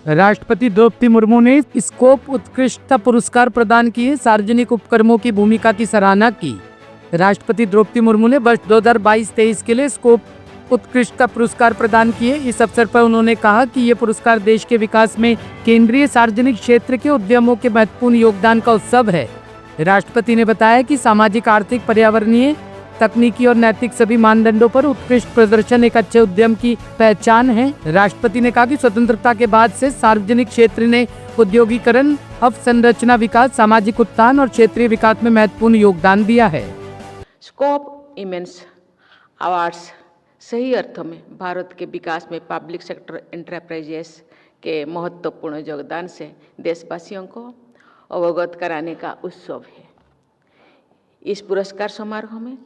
राष्ट्रपति द्रौपदी मुर्मू ने स्कोप उत्कृष्टता पुरस्कार प्रदान किए, सार्वजनिक उपक्रमों की भूमिका की सराहना की। राष्ट्रपति द्रौपदी मुर्मू ने वर्ष 2022-23 के लिए स्कोप उत्कृष्टता पुरस्कार प्रदान किए। इस अवसर पर उन्होंने कहा कि ये पुरस्कार देश के विकास में केंद्रीय सार्वजनिक क्षेत्र के उद्यमों के महत्वपूर्ण योगदान का उत्सव है। राष्ट्रपति ने बताया कि सामाजिक, आर्थिक, पर्यावरणीय, तकनीकी और नैतिक सभी मानदंडों पर उत्कृष्ट प्रदर्शन एक अच्छे उद्यम की पहचान है। राष्ट्रपति ने कहा कि स्वतंत्रता के बाद से सार्वजनिक क्षेत्र ने औद्योगिकरण, अवसंरचना विकास, सामाजिक उत्थान और क्षेत्रीय विकास में महत्वपूर्ण योगदान दिया है। स्कोप इमेंस अवार्ड्स सही अर्थों में भारत के विकास में पब्लिक सेक्टर एंटरप्राइजेस के महत्वपूर्ण योगदान से देशवासियों को अवगत कराने का उत्सव है। इस पुरस्कार समारोह में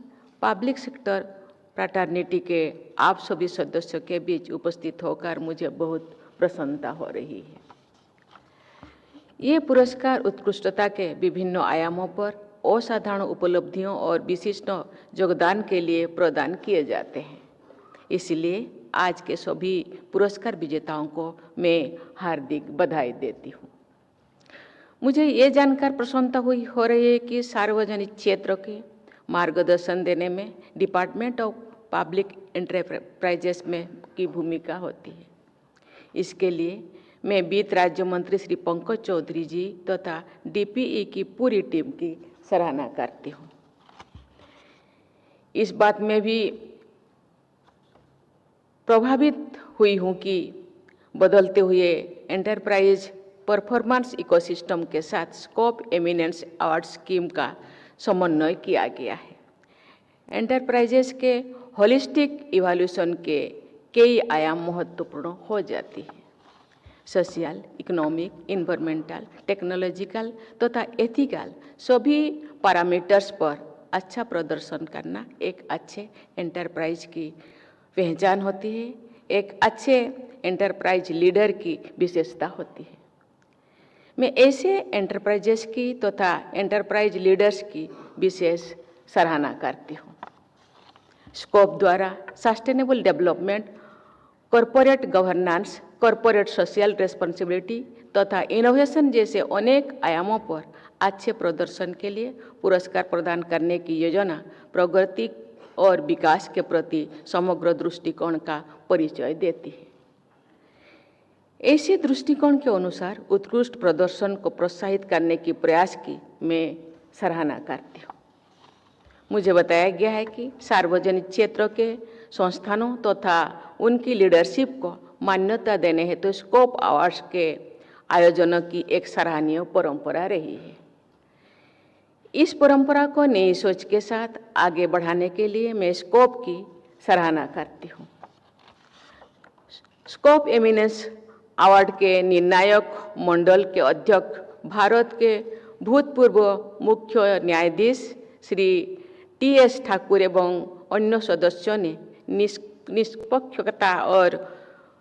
पब्लिक सेक्टर फ्रैटर्निटी के आप सभी सदस्यों के बीच उपस्थित होकर मुझे बहुत प्रसन्नता हो रही है। ये पुरस्कार उत्कृष्टता के विभिन्न आयामों पर असाधारण उपलब्धियों और विशिष्ट योगदान के लिए प्रदान किए जाते हैं। इसलिए आज के सभी पुरस्कार विजेताओं को मैं हार्दिक बधाई देती हूँ। मुझे ये जानकर प्रसन्नता हो रही है कि सार्वजनिक क्षेत्र के मार्गदर्शन देने में डिपार्टमेंट ऑफ पब्लिक एंटरप्राइजेस में की भूमिका होती है। इसके लिए मैं वित्त राज्य मंत्री श्री पंकज चौधरी जी तथा डीपीई की पूरी टीम की सराहना करती हूँ। इस बात में भी प्रभावित हुई हूँ कि बदलते हुए एंटरप्राइज परफॉर्मेंस इकोसिस्टम के साथ स्कोप एमिनेंस अवार्ड स्कीम का समन्वय किया गया है। एंटरप्राइजेस के होलिस्टिक इवैल्यूएशन के कई आयाम महत्वपूर्ण हो जाती है। सोशल, इकोनॉमिक, इन्वायरमेंटल, टेक्नोलॉजिकल तथा एथिकल सभी पैरामीटर्स पर अच्छा प्रदर्शन करना एक अच्छे एंटरप्राइज की पहचान होती है, एक अच्छे एंटरप्राइज लीडर की विशेषता होती है। मैं ऐसे एंटरप्राइजेस की तथा एंटरप्राइज लीडर्स की विशेष सराहना करती हूँ। स्कोप द्वारा sustainable development, corporate governance, corporate social responsibility तथा इनोवेशन जैसे अनेक आयामों पर अच्छे प्रदर्शन के लिए पुरस्कार प्रदान करने की योजना प्रगति और विकास के प्रति समग्र दृष्टिकोण का परिचय देती है। ऐसे दृष्टिकोण के अनुसार उत्कृष्ट प्रदर्शन को प्रोत्साहित करने की प्रयास की मैं सराहना करती हूँ। मुझे बताया गया है कि सार्वजनिक क्षेत्र के संस्थानों तथा उनकी लीडरशिप को मान्यता देने हेतु स्कोप अवार्ड्स के आयोजनों की एक सराहनीय परंपरा रही है। इस परंपरा को नई सोच के साथ आगे बढ़ाने के लिए मैं स्कोप की सराहना करती हूँ। स्कोप एमिनेंस अवार्ड के निर्णायक मंडल के अध्यक्ष भारत के भूतपूर्व मुख्य न्यायाधीश श्री टी.एस. ठाकुर एवं अन्य सदस्यों ने निष्पक्षता और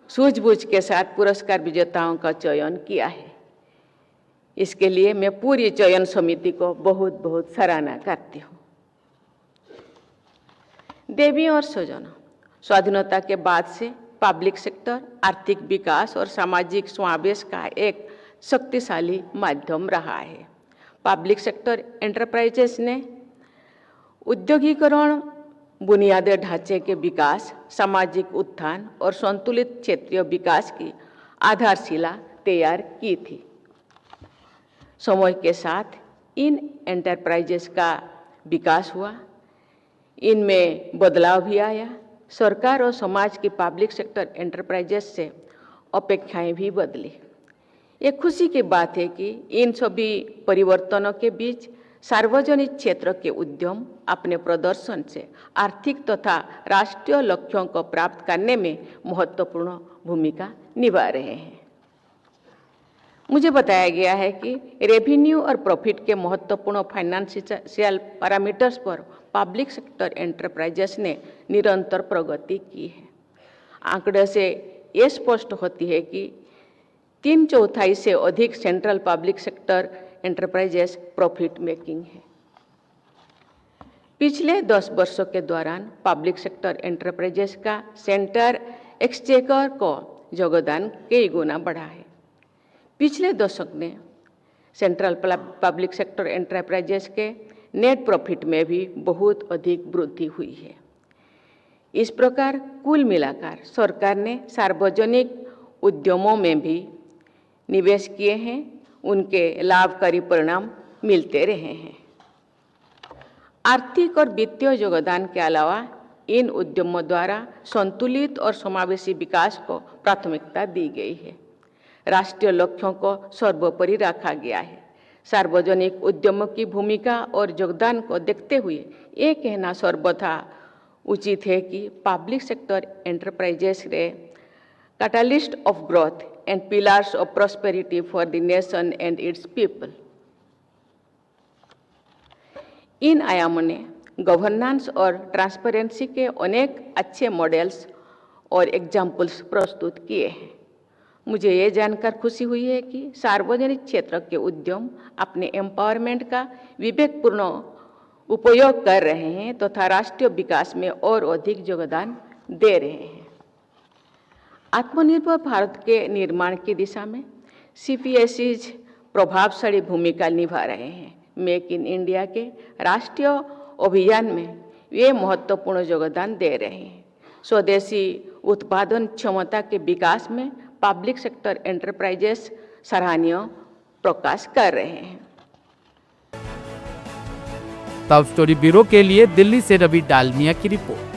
सूझबूझ के साथ पुरस्कार विजेताओं का चयन किया है। इसके लिए मैं पूरी चयन समिति को बहुत बहुत सराहना करती हूँ। देवी और स्वजनों, स्वाधीनता के बाद से पब्लिक सेक्टर आर्थिक विकास और सामाजिक समावेश का एक शक्तिशाली माध्यम रहा है। पब्लिक सेक्टर एंटरप्राइजेस ने औद्योगिकरण, बुनियादी ढांचे के विकास, सामाजिक उत्थान और संतुलित क्षेत्रीय विकास की आधारशिला तैयार की थी। समय के साथ इन एंटरप्राइजेस का विकास हुआ, इनमें बदलाव भी आया। सरकार और समाज की पब्लिक सेक्टर एंटरप्राइजेस से अपेक्षाएं भी बदली। ये खुशी की बात है कि इन सभी परिवर्तनों के बीच सार्वजनिक क्षेत्र के उद्यम अपने प्रदर्शन से आर्थिक तथा राष्ट्रीय लक्ष्यों को प्राप्त करने में महत्वपूर्ण भूमिका निभा रहे हैं। मुझे बताया गया है कि रेवेन्यू और प्रॉफिट के महत्वपूर्ण फाइनेंशियल पैरामीटर्स पर पब्लिक सेक्टर एंटरप्राइजेस ने निरंतर प्रगति की है। आंकड़े से ये स्पष्ट होती है कि 3/4 से अधिक central public sector enterprises profit making है। पिछले 10 वर्षों के दौरान पब्लिक सेक्टर एंटरप्राइजेस का सेंटर एक्सचेकर को योगदान कई गुना बढ़ा है। पिछले दशक में सेंट्रल पब्लिक सेक्टर एंटरप्राइजेस के नेट प्रॉफिट में भी बहुत अधिक वृद्धि हुई है। इस प्रकार कुल मिलाकर सरकार ने सार्वजनिक उद्यमों में भी निवेश किए हैं, उनके लाभकारी परिणाम मिलते रहे हैं। आर्थिक और वित्तीय योगदान के अलावा इन उद्यमों द्वारा संतुलित और समावेशी विकास को प्राथमिकता दी गई है। राष्ट्रीय लक्ष्यों को सर्वोपरि रखा गया है। सार्वजनिक उद्यमों की भूमिका और योगदान को देखते हुए ये कहना सर्वथा उचित है कि public sector enterprises are catalyst of growth and pillars of prosperity for the nation and its people. इन आयामों ने गवर्नेंस और ट्रांसपेरेंसी के अनेक अच्छे मॉडल्स और एग्जाम्पल्स प्रस्तुत किए हैं। मुझे ये जानकर खुशी हुई है कि सार्वजनिक क्षेत्र के उद्यम अपने एम्पावरमेंट का विवेकपूर्ण उपयोग कर रहे हैं तथा राष्ट्रीय विकास में और अधिक योगदान दे रहे हैं। आत्मनिर्भर भारत के निर्माण की दिशा में CPSEs प्रभावशाली भूमिका निभा रहे हैं। मेक इन इंडिया के राष्ट्रीय अभियान में वे महत्वपूर्ण योगदान दे रहे हैं। स्वदेशी उत्पादन क्षमता के विकास में पब्लिक सेक्टर एंटरप्राइजेस सराहनीय प्रकाश कर रहे हैं। टॉप स्टोरी ब्यूरो के लिए दिल्ली से रवि डालमिया की रिपोर्ट।